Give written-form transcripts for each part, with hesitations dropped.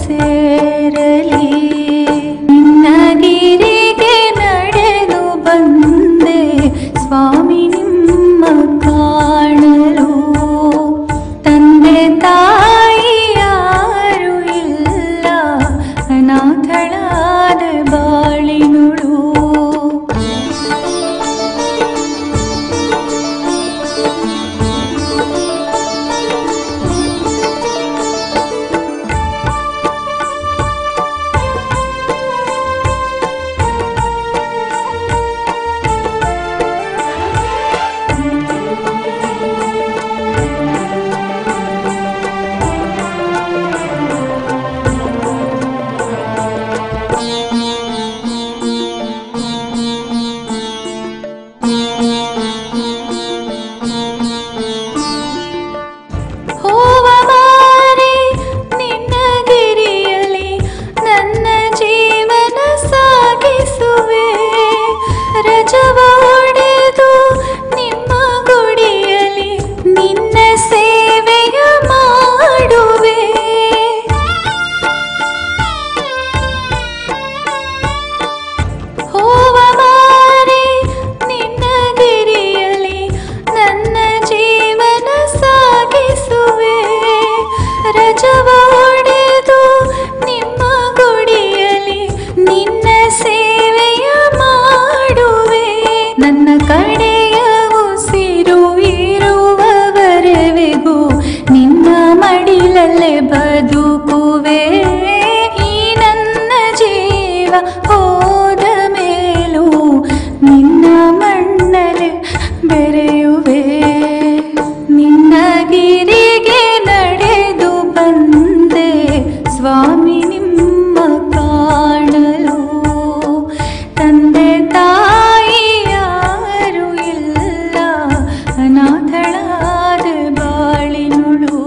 ಸೇರಲಿ. ನಿನ್ನ ಗಿರಿಗೆ ನಡೆದು ಬಂದೆ ಸ್ವಾಮಿ ನಿಮ್ಮ ಕಾಣಲು. ತಂದೆ ತಾಯಿ ಯಾರು ಇಲ್ಲ, ಅನಾಥಳಾದ ಬಾಳಿನುಳು. ಬದುಕುವೆ ಈ ನನ್ನ ಜೀವ ಹೋದ ಮೇಲೂ ನಿನ್ನ ಮಣ್ಣಲೆ ಬೆರೆಯುವೆ. ನಿನ್ನ ಗಿರಿಗೆ ನಡೆದು ಬಂದೆ ಸ್ವಾಮಿ ನಿಮ್ಮ ಕಾಣಲು. ತಂದೆ ತಾಯಿ ಯಾರು ಇಲ್ಲ, ಅನಾಥಳಾದ ಬಾಳಿನುಳು.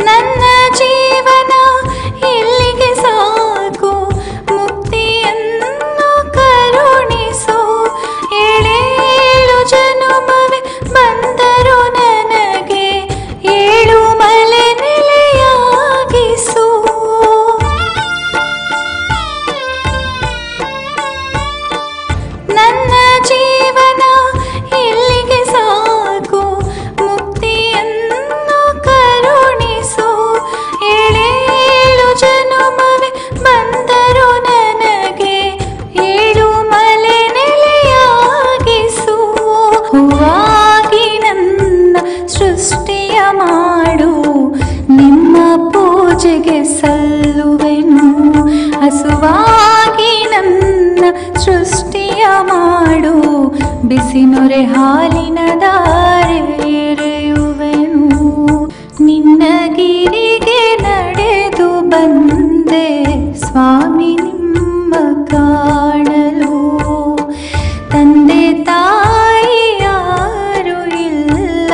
ನನ್ನ ಜೀವನ ಇಲ್ಲಿಗೆ ಸಾಕು, ಮುಕ್ತಿಯನ್ನು ಕರುಣಿಸು. ಏಳೇಳು ಜನುಮವೇ ಬಂದರು ನನಗೆ, ಏಳು ಮಲೆ ನೆಲೆಯಾಗಿಸು. ನನ್ನ ಜೀವನ ಇಲ್ಲಿಗೆ ಸಾಕು, ಮುಕ್ತಿಯನ್ನು ಕರುಣಿಸು. ಏಳೇಳು ಜನುಮವೇ ಬಂದರು ನನಗೆ, ಏಳು ಮಲೆ ನೆಲೆಯಾಗಿಸು. ಹೂವಾಗಿ ನನ್ನ ಸೃಷ್ಟಿಯ ಮಾಡು, ನಿಮ್ಮ ಪೂಜೆಗೆ ಸಲ್ಲುವೆನು. ಹಸುವಾಗಿ ನನ್ನ ಸೃಷ್ಟಿಯ ಮಾಡು, ಬಿಸಿ ನೊರೆ ಹಾಲಿನ ಧಾರೆ ಎರೆಯುವೆನು. ನಿನ್ನ ಗಿರಿಗೆ ನಡೆದು ಬಂದೆ ಸ್ವಾಮಿ ನಿಮ್ಮ ಕಾಣಲು. ತಂದೆ ತಾಯಿ ಯಾರು ಇಲ್ಲ,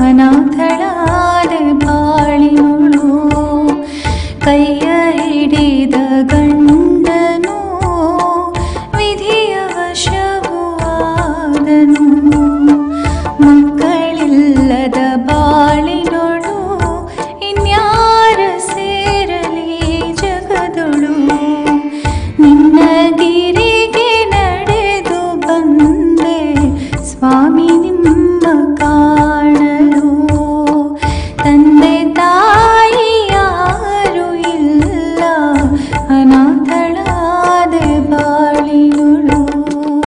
ಅನಾಥಳಾದ ಬಾಳಿನುಳು. ಕೈಯ ಹಿಡಿದ